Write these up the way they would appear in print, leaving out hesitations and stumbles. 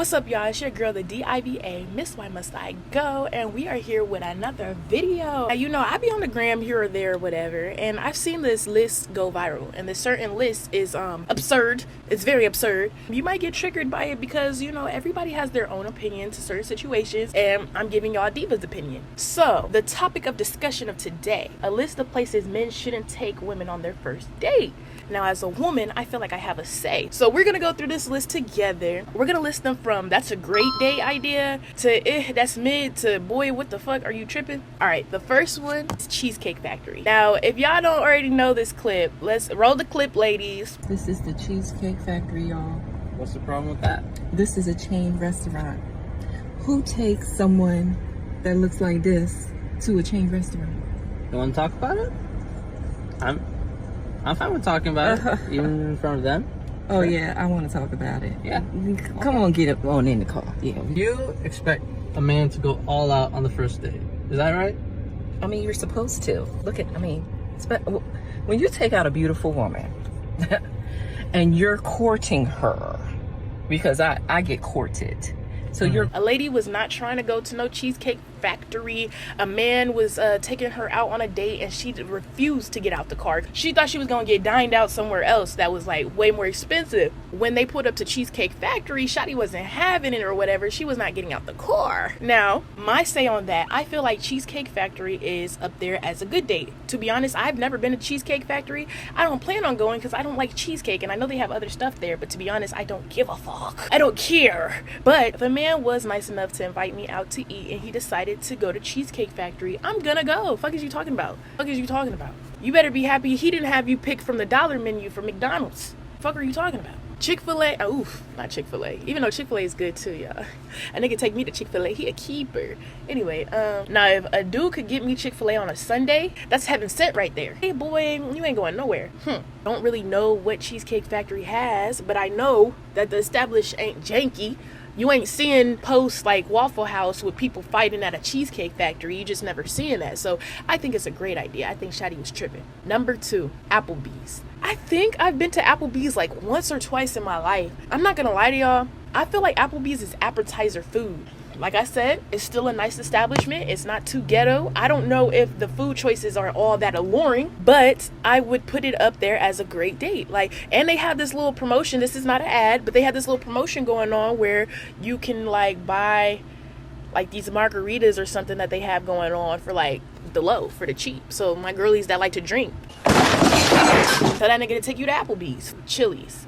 What's up, y'all? It's your girl, the Diva, Miss Why Must I Go, and we are here with another video. Now, you know, I be on the gram here or there, whatever, and I've seen this list go viral, and this certain list is absurd. It's very absurd. You might get triggered by it because, you know, everybody has their own opinion to certain situations, and I'm giving y'all Diva's opinion. So, the topic of discussion of today, a list of places men shouldn't take women on their first date. Now, as a woman, I feel like I have a say. So we're gonna go through this list together. We're gonna list them from that's a great date idea to that's mid to boy, what the fuck are you tripping? All right, the first one is Cheesecake Factory. Now, if y'all don't already know this clip, let's roll the clip, ladies. This is the Cheesecake Factory, y'all. What's the problem with that? This is a chain restaurant. Who takes someone that looks like this to a chain restaurant? You want to talk about it? I'm fine with talking about it, even in front of them. Oh, yeah, I want to talk about it. Yeah. Come on, get up on in the car. Yeah. You expect a man to go all out on the first date. Is that right? I mean, you're supposed to. When you take out a beautiful woman and you're courting her, because I get courted. So A lady was not trying to go to no Cheesecake Factory. A man was taking her out on a date and she refused to get out the car. She thought she was gonna get dined out somewhere else that was like way more expensive. When they put up to Cheesecake Factory, Shotty wasn't having it or whatever. She was not getting out the car. Now, my say on that, I feel like Cheesecake Factory is up there as a good date. To be honest, I've never been to Cheesecake Factory. I don't plan on going because I don't like cheesecake, and I know they have other stuff there, but to be honest, I don't give a fuck. I don't care. But if a man was nice enough to invite me out to eat and he decided to go to Cheesecake Factory, I'm gonna go. Fuck is you talking about? Fuck is you talking about? You better be happy he didn't have you pick from the dollar menu for McDonald's. Fuck are you talking about? Chick-fil-A, not Chick-fil-A. Even though Chick-fil-A is good too, y'all. A nigga take me to Chick-fil-A, he a keeper. Anyway, now if a dude could get me Chick-fil-A on a Sunday, that's heaven sent right there. Hey boy, you ain't going nowhere. Don't really know what Cheesecake Factory has, but I know that the established ain't janky. You ain't seeing posts like Waffle House with people fighting at a Cheesecake Factory. You just never seeing that. So I think it's a great idea. I think Shotty was tripping. Number 2, Applebee's. I think I've been to Applebee's like once or twice in my life. I'm not gonna lie to y'all. I feel like Applebee's is appetizer food. Like I said, it's still a nice establishment. It's not too ghetto. I don't know if the food choices are all that alluring, but I would put it up there as a great date. Like, and they have this little promotion. This is not an ad, but they have this little promotion going on where you can like buy like these margaritas or something that they have going on for like the low, for the cheap. So my girlies that like to drink, tell that nigga to take you to Applebee's, Chili's.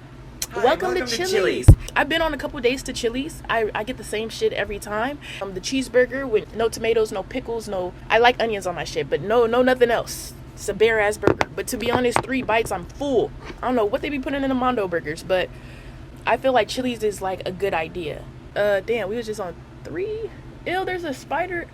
Hi, welcome to Chili's. I've been on a couple days to Chili's. I get the same shit every time. The cheeseburger with no tomatoes, no pickles, I like onions on my shit, but no nothing else. It's a bare ass burger. But to be honest, 3 bites, I'm full. I don't know what they be putting in the Mondo burgers, but I feel like Chili's is like a good idea. Damn, we was just on 3. Ew, there's a spider.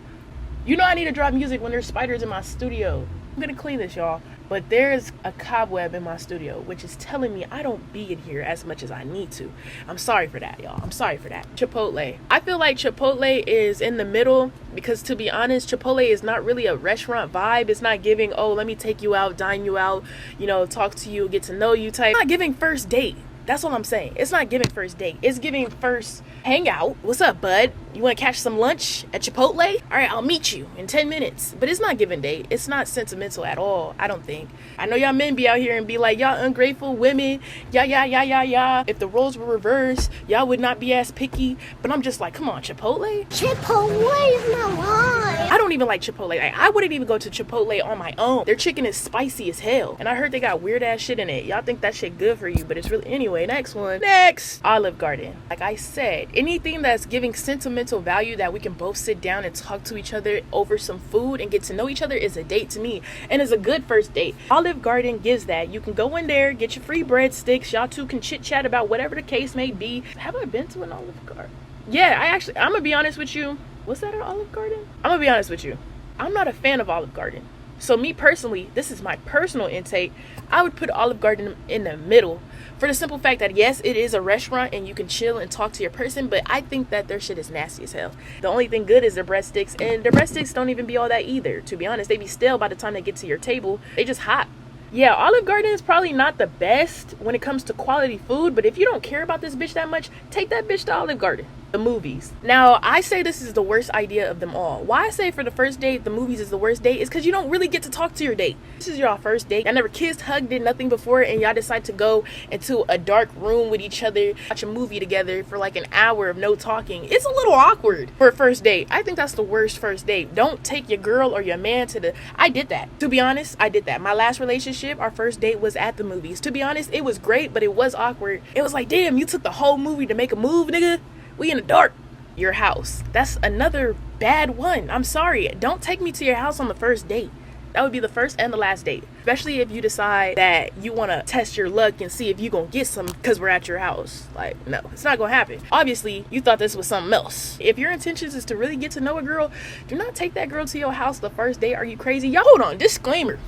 You know I need to drop music when there's spiders in my studio. I'm gonna clean this, y'all. But there's a cobweb in my studio, which is telling me I don't be in here as much as I need to. I'm sorry for that, y'all. I'm sorry for that. Chipotle. I feel like Chipotle is in the middle because, to be honest, Chipotle is not really a restaurant vibe. It's not giving, oh, let me take you out, dine you out, you know, talk to you, get to know you type. It's not giving first date. That's all I'm saying. It's not giving first date. It's giving first hangout. What's up, bud? You want to catch some lunch at Chipotle? All right, I'll meet you in 10 minutes. But it's not giving date. It's not sentimental at all, I don't think. I know y'all men be out here and be like, y'all ungrateful women. Yeah. If the roles were reversed, y'all would not be as picky. But I'm just like, come on, Chipotle? Chipotle is my life. I don't even like Chipotle. Like, I wouldn't even go to Chipotle on my own. Their chicken is spicy as hell. And I heard they got weird ass shit in it. Y'all think that shit good for you, but it's really... Anyway, next one. Next! Olive Garden. Like I said, anything that's giving sentimental value that we can both sit down and talk to each other over some food and get to know each other is a date to me. And is a good first date. Olive Garden gives that. You can go in there, get your free breadsticks. Y'all two can chit chat about whatever the case may be. Have I been to an Olive Garden? Yeah, I'm gonna be honest with you. Was that an Olive Garden? I'm gonna be honest with you. I'm not a fan of Olive Garden. So me personally, this is my personal intake, I would put Olive Garden in the middle for the simple fact that yes, it is a restaurant and you can chill and talk to your person, but I think that their shit is nasty as hell. The only thing good is their breadsticks, and their breadsticks don't even be all that either. To be honest, they be stale by the time they get to your table. They just hot. Yeah, Olive Garden is probably not the best when it comes to quality food, but if you don't care about this bitch that much, take that bitch to Olive Garden. The movies. Now, I say this is the worst idea of them all. Why I say for the first date, the movies is the worst date is because you don't really get to talk to your date. This is your first date. Y'all never kissed, hugged, did nothing before, and y'all decide to go into a dark room with each other, watch a movie together for like an hour of no talking. It's a little awkward for a first date. I think that's the worst first date. Don't take your girl or your man to the... I did that. To be honest, I did that. My last relationship, our first date was at the movies. To be honest, it was great, but it was awkward. It was like, damn, you took the whole movie to make a move, nigga. We in the dark. Your house. That's another bad one. I'm sorry. Don't take me to your house on the first date. That would be the first and the last date. Especially if you decide that you want to test your luck and see if you gonna get some because we're at your house. Like, no, it's not gonna happen. Obviously, you thought this was something else. If your intentions is to really get to know a girl, do not take that girl to your house the first date. Are you crazy? Y'all, hold on. Disclaimer.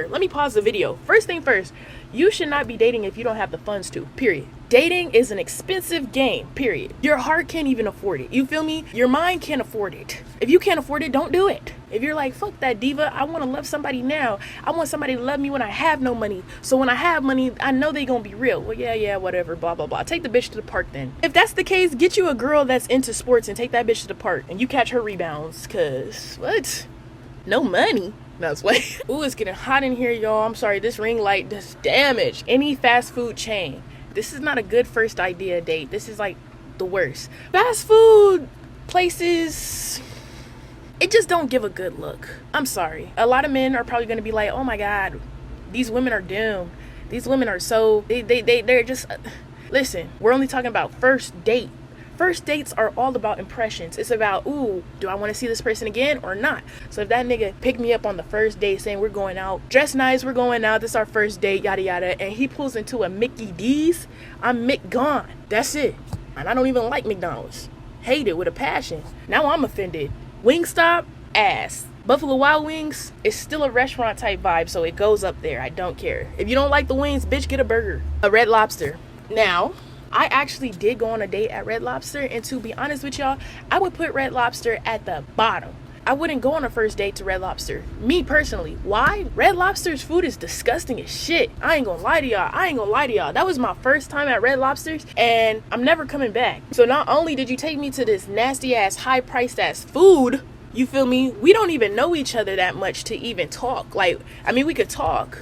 Let me pause the video. First thing first, you should not be dating if you don't have the funds to, period. Dating is an expensive game, period. Your heart can't even afford it. You feel me? Your mind can't afford it. If you can't afford it, don't do it. If you're like, fuck that, Diva, I want to love somebody now. I want somebody to love me when I have no money. So when I have money, I know they gonna be real. Well, yeah, whatever, blah, blah, blah. Take the bitch to the park then. If that's the case, get you a girl that's into sports and take that bitch to the park and you catch her rebounds. Cause, what? No money? That's why. Ooh, it's getting hot in here, y'all. I'm sorry, this ring light does damage. Any fast food chain. This is not a good first idea date. This is like the worst. Fast food places, it just don't give a good look. I'm sorry. A lot of men are probably going to be like, oh my God, these women are doomed. These women are so, they're just, listen, we're only talking about first date. First dates are all about impressions. It's about, ooh, do I want to see this person again or not? So if that nigga picked me up on the first date saying we're going out, dress nice, we're going out, this is our first date, yada yada, and he pulls into a Mickey D's, I'm Mick gone. That's it. And I don't even like McDonald's. Hate it with a passion. Now I'm offended. Wingstop, ass. Buffalo Wild Wings is still a restaurant type vibe, so it goes up there. I don't care. If you don't like the wings, bitch, get a burger. A Red Lobster. Now, I actually did go on a date at Red Lobster, and to be honest with y'all, I would put Red Lobster at the bottom. I wouldn't go on a first date to Red Lobster. Me personally. Why? Red Lobster's food is disgusting as shit. I ain't gonna lie to y'all. That was my first time at Red Lobster's, and I'm never coming back. So not only did you take me to this nasty ass, high priced ass food, you feel me? We don't even know each other that much to even talk. Like, I mean, we could talk.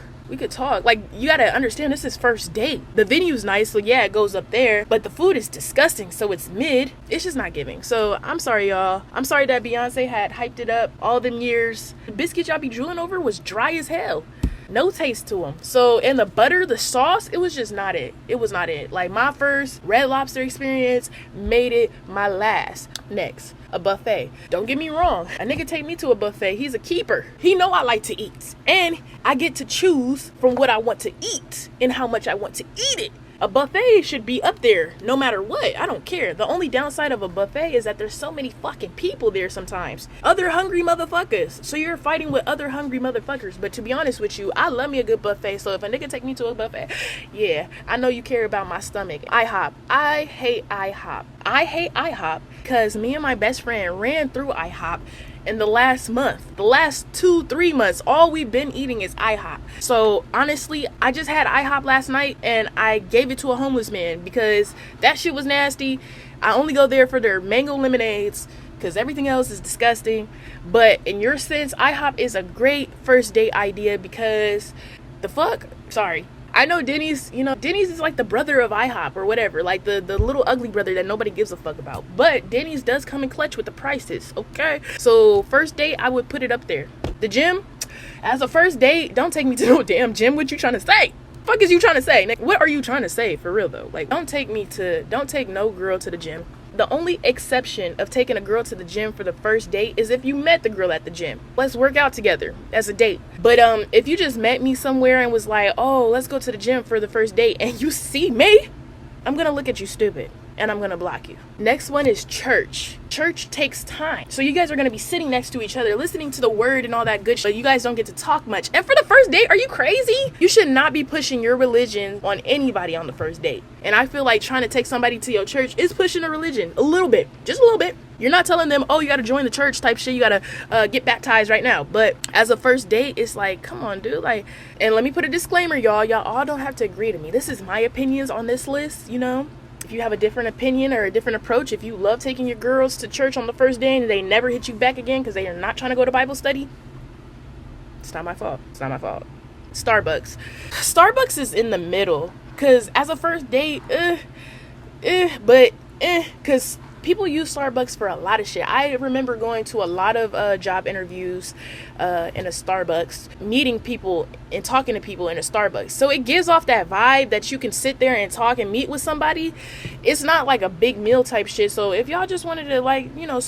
Like, you gotta understand, this is first date. The venue's nice, so yeah, it goes up there, but the food is disgusting, so it's mid. It's just not giving. So I'm sorry, y'all. I'm sorry that Beyonce had hyped it up all them years. The biscuit y'all be drooling over was dry as hell. No taste to them. So, and the butter, the sauce, it was just not it. It was not it. Like, my first Red Lobster experience made it my last. Next, a buffet. Don't get me wrong. A nigga take me to a buffet. He's a keeper. He know I like to eat. And I get to choose from what I want to eat and how much I want to eat it. A buffet should be up there no matter what. I don't care. The only downside of a buffet is that there's so many fucking people there sometimes. Other hungry motherfuckers. So you're fighting with other hungry motherfuckers. But to be honest with you, I love me a good buffet. So if a nigga take me to a buffet, yeah, I know you care about my stomach. IHOP. I hate IHOP. I hate IHOP because me and my best friend ran through IHOP in the last month. The last 2-3 months, all we've been eating is IHOP. So honestly, I just had IHOP last night and I gave it to a homeless man because that shit was nasty. I only go there for their mango lemonades because everything else is disgusting. But in your sense, IHOP is a great first date idea because the fuck? Sorry. I know Denny's is like the brother of IHOP or whatever, like the little ugly brother that nobody gives a fuck about. But Denny's does come in clutch with the prices, okay? So first date, I would put it up there. The gym, as a first date, don't take me to no damn gym. What you trying to say? Fuck is you trying to say? What are you trying to say for real though? Like, don't take no girl to the gym. The only exception of taking a girl to the gym for the first date is if you met the girl at the gym. Let's work out together as a date. But if you just met me somewhere and was like, oh, let's go to the gym for the first date, and you see me, I'm gonna look at you stupid and I'm gonna block you. Next one is church. Church takes time. So you guys are gonna be sitting next to each other, listening to the word and all that good shit. You guys don't get to talk much. And for the first date, are you crazy? You should not be pushing your religion on anybody on the first date. And I feel like trying to take somebody to your church is pushing a religion a little bit, just a little bit. You're not telling them, oh, you gotta join the church type shit. You gotta get baptized right now. But as a first date, it's like, come on, dude. Like, and let me put a disclaimer, y'all. Y'all all don't have to agree to me. This is my opinions on this list, you know. If If you have a different opinion or a different approach, if you love taking your girls to church on the first day and they never hit you back again because they are not trying to go to Bible study, it's not my fault. It's not my fault. Starbucks is in the middle, because as a first date, because people use Starbucks for a lot of shit. I remember going to a lot of job interviews in a Starbucks, meeting people and talking to people in a Starbucks. So it gives off that vibe that you can sit there and talk and meet with somebody. It's not like a big meal type shit. So if y'all just wanted to, like, you know,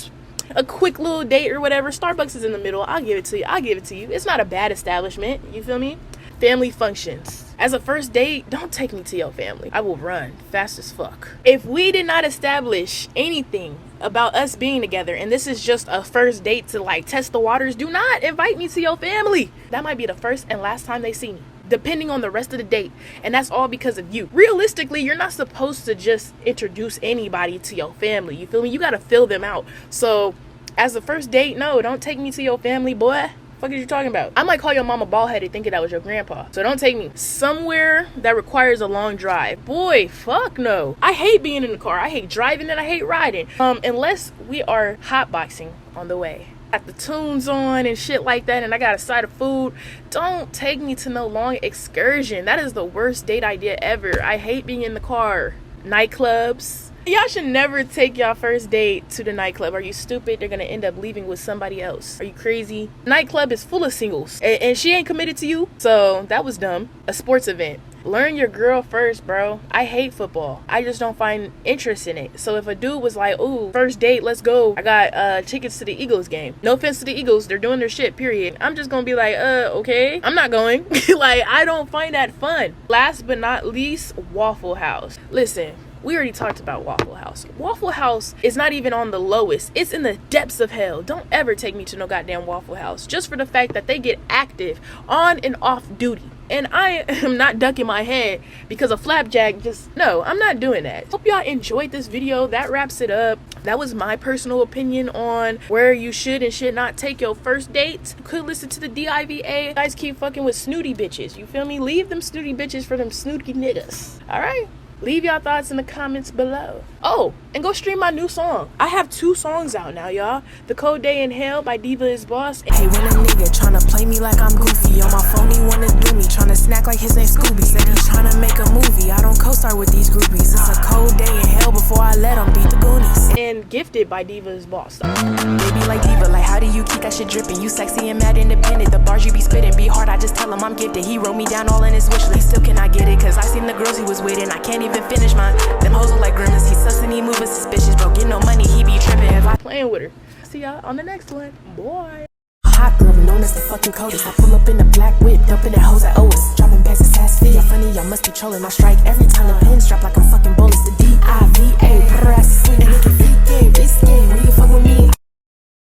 a quick little date or whatever, Starbucks is in the middle. I'll give it to you. It's not a bad establishment. You feel me? Family functions. As a first date, don't take me to your family. I will run fast as fuck. If we did not establish anything about us being together, and this is just a first date to like test the waters, do not invite me to your family. That might be the first and last time they see me, depending on the rest of the date. And that's all because of you. Realistically, you're not supposed to just introduce anybody to your family. You feel me? You gotta fill them out. So as a first date, no, don't take me to your family, boy. What are you talking about? I might call your mama bald-headed thinking that was your grandpa. So don't take me somewhere that requires a long drive. Boy, fuck no. I hate being in the car. I hate driving and I hate riding. Unless we are hotboxing on the way. Got the tunes on and shit like that, and I got a side of food. Don't take me to no long excursion. That is the worst date idea ever. I hate being in the car. Nightclubs. Y'all should never take y'all first date to the nightclub. Are you stupid? They're gonna end up leaving with somebody else. Are you crazy? Nightclub is full of singles, and she ain't committed to you, so that was dumb. A sports event. Learn your girl first, bro. I hate football. I just don't find interest in it. So if a dude was like, ooh, first date, let's go, I got tickets to the Eagles game. No offense to the Eagles, they're doing their shit, period. I'm just gonna be like, okay, I'm not going. Like, I don't find that fun. Last but not least, Waffle House. Listen, we already talked about Waffle House. Waffle House is not even on the lowest. It's in the depths of hell. Don't ever take me to no goddamn Waffle House. Just for the fact that they get active on and off duty. And I am not ducking my head because a flapjack no, I'm not doing that. Hope y'all enjoyed this video. That wraps it up. That was my personal opinion on where you should and should not take your first date. You could listen to the Diva. You guys keep fucking with snooty bitches. You feel me? Leave them snooty bitches for them snooty niggas. Alright? Leave y'all thoughts in the comments below. Oh, and go stream my new song. I have 2 songs out now, y'all. The Cold Day in Hell by Diva is Boss. Hey, when a nigga tryna play me like I'm goofy, on my phone he wanna do me, tryna snack like his name Scooby. Said he's tryna make a movie. I don't co-star with these groupies. It's a cold day in hell before I let him beat the Goonies. And Gifted by Diva is Boss. Baby like Diva, like how do you keep that shit dripping? You sexy and mad independent. The bars you be spitting be hard. I just tell him I'm gifted. He wrote me down all in his wish list. Still cannot get it, cause I seen the girls he was with and I can't even finish mine. Them hoes look like grimace. He sus and he moving suspicious. Bro, get no money, he be tripping. If I Playing with her. See y'all on the next one. Boy. hot girl, known as the fucking coldest. I pull up in the black whip, dumping that hoes at O's. Dropping bags of sass fit. Y'all funny, y'all must be trolling. I strike every